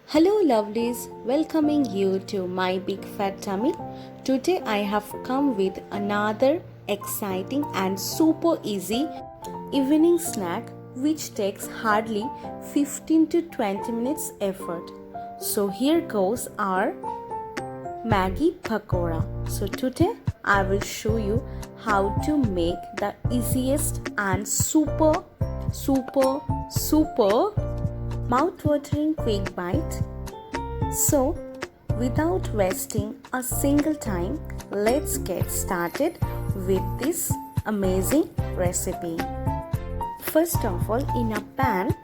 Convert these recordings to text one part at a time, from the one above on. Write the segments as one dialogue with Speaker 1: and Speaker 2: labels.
Speaker 1: Hello lovelies, welcoming you to my big fat tummy. Today I have come with another exciting and super easy evening snack which takes hardly 15 to 20 minutes effort. So here goes our Maggi pakora. So today I will show you how to make the easiest and super mouth-watering quick bite. So, without wasting a single time, let's get started with this amazing recipe. First of all, in a pan,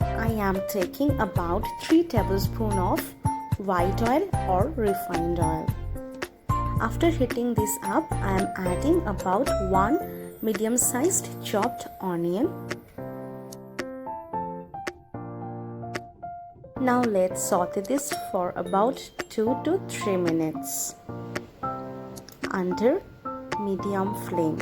Speaker 1: I am taking about 3 tablespoons of white oil or refined oil. After heating this up, I am adding about 1 medium-sized chopped onion. Now let's saute this for about 2 to 3 minutes under medium flame.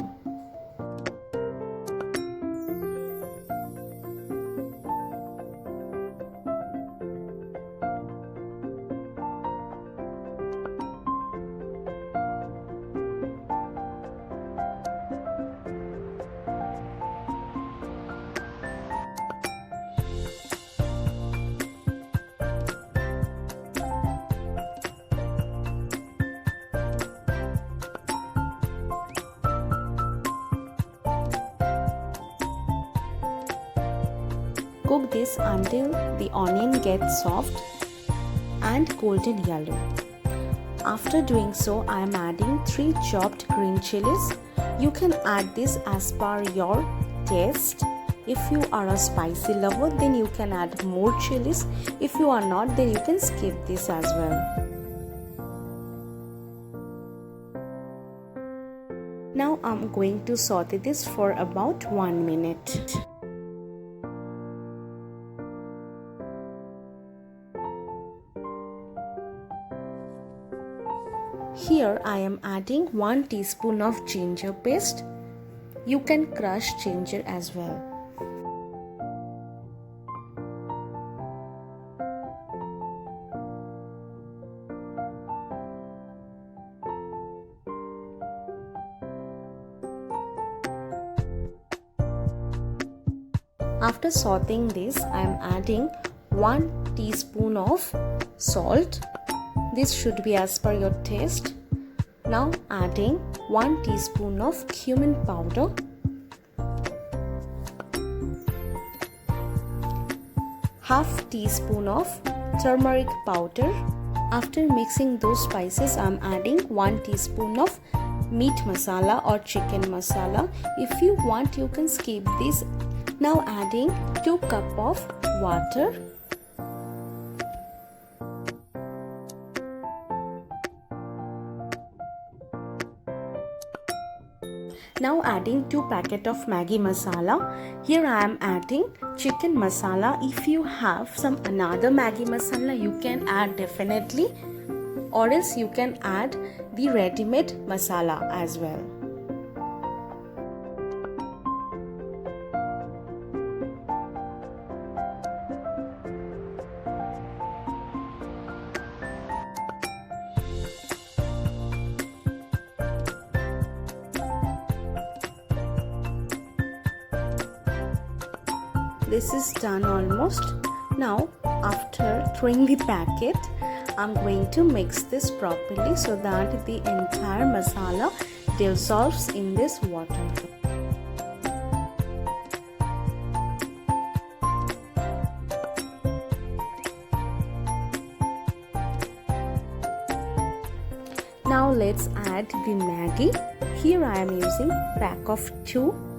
Speaker 1: Cook this until the onion gets soft and golden yellow. After doing so, I am adding 3 chopped green chilies. You can add this as per your taste. If you are a spicy lover, then you can add more chilies. If you are not, then you can skip this as well. Now I am going to saute this for about 1 minute. Here I am adding 1 teaspoon of ginger paste. You can crush ginger as well. After sauteing this, I am adding 1 teaspoon of salt. This should be as per your taste. Now adding 1 teaspoon of cumin powder, half teaspoon of turmeric powder. After mixing those spices, I am adding 1 teaspoon of meat masala or chicken masala. If you want, you can skip this. Now adding 2 cups of water. Now adding 2 packets of Maggi masala. Here I am adding chicken masala. If you have some another Maggi masala, you can add definitely, or else you can add the ready-made masala as well. This is done almost. Now after throwing the packet, I'm going to mix this properly so that the entire masala dissolves in this water. Now let's add the Maggi. Here I am using pack of 2.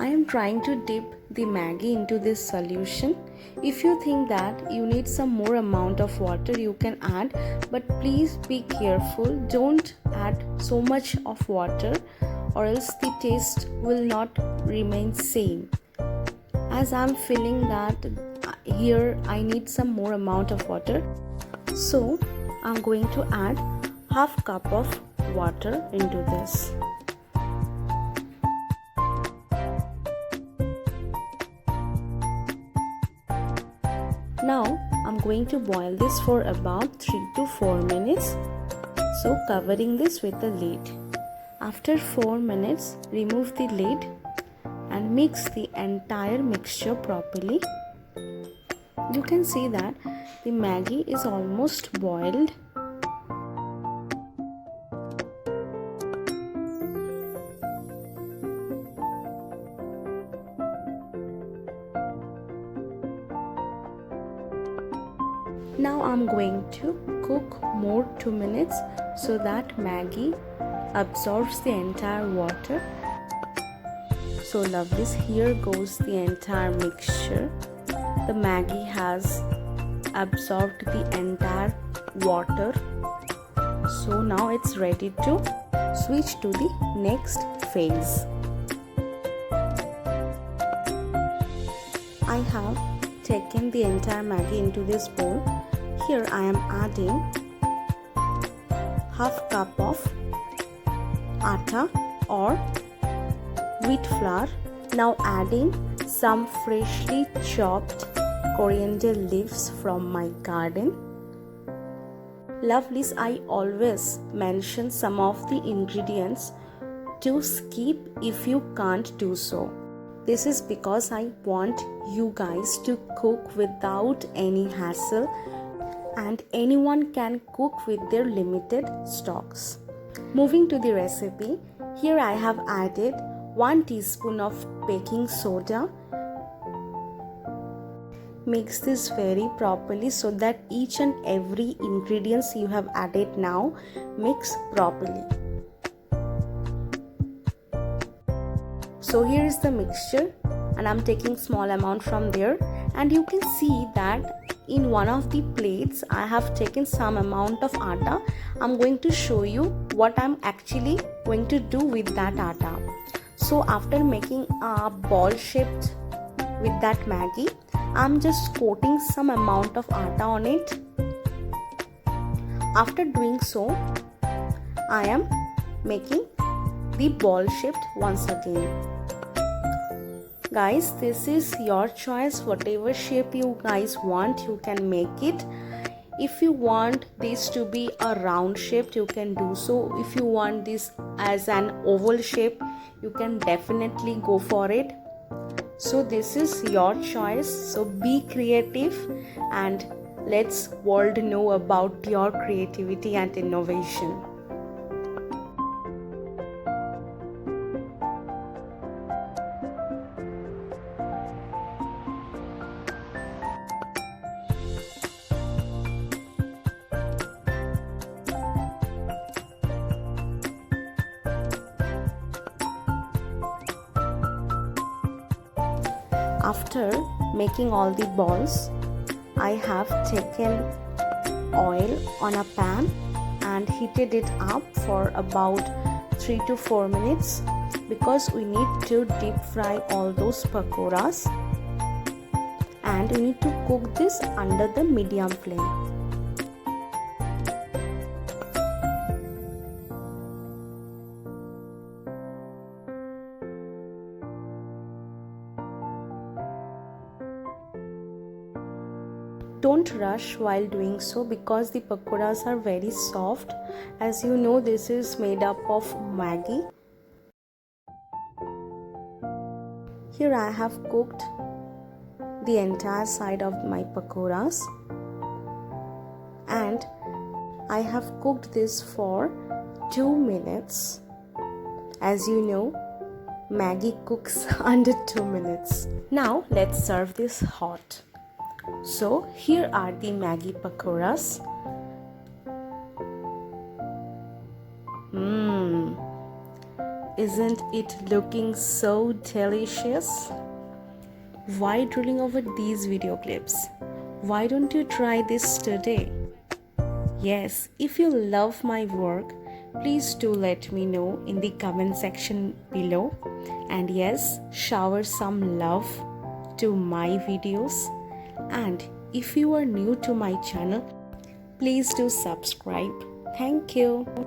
Speaker 1: I am trying to dip the Maggi into this solution. If you think that you need some more amount of water, you can add, but please be careful. Don't add so much of water or else the taste will not remain same. As I'm feeling that here I need some more amount of water, so I'm going to add half cup of water into this. Now I'm going to boil this for about 3 to 4 minutes. So covering this with a lid. After 4 minutes, remove the lid and mix the entire mixture properly. You can see that the Maggi is almost boiled. Now I'm going to cook more 2 minutes so that Maggi absorbs the entire water. So lovelies, here goes the entire mixture. The Maggi has absorbed the entire water. So now it's ready to switch to the next phase. I have taken the entire Maggi into this bowl. Here I am adding half cup of atta or wheat flour. Now adding some freshly chopped coriander leaves from my garden. Lovelies, I always mention some of the ingredients to skip if you can't do so. This is because I want you guys to cook without any hassle, and anyone can cook with their limited stocks. Moving to the recipe, here I have added 1 teaspoon of baking soda. Mix this very properly so that each and every ingredients you have added now mix properly. So here is the mixture and I'm taking small amount from there, and you can see that in one of the plates I have taken some amount of atta. I'm going to show you what I'm actually going to do with that atta. So after making a ball shaped with that Maggi, I'm just coating some amount of atta on it. After doing so, I am making the ball shaped once again. Guys, this is your choice. Whatever shape you guys want, you can make it. If you want this to be a round shape, you can do so. If you want this as an oval shape, you can definitely go for it. So this is your choice. So be creative and let's world know about your creativity and innovation. After making all the balls, I have taken oil on a pan and heated it up for about 3 to 4 minutes because we need to deep fry all those pakoras, and we need to cook this under the medium flame. Don't rush while doing so because the pakoras are very soft. As you know, this is made up of Maggi. Here I have cooked the entire side of my pakoras and I have cooked this for 2 minutes. As you know, Maggi cooks under 2 minutes. Now let's serve this hot. So here are the Maggi pakoras. Isn't it looking so delicious? Why drooling over these video clips? Why don't you try this today? Yes, if you love my work, please do let me know in the comment section below. And yes, shower some love to my videos. And if you are new to my channel, please do subscribe. Thank you.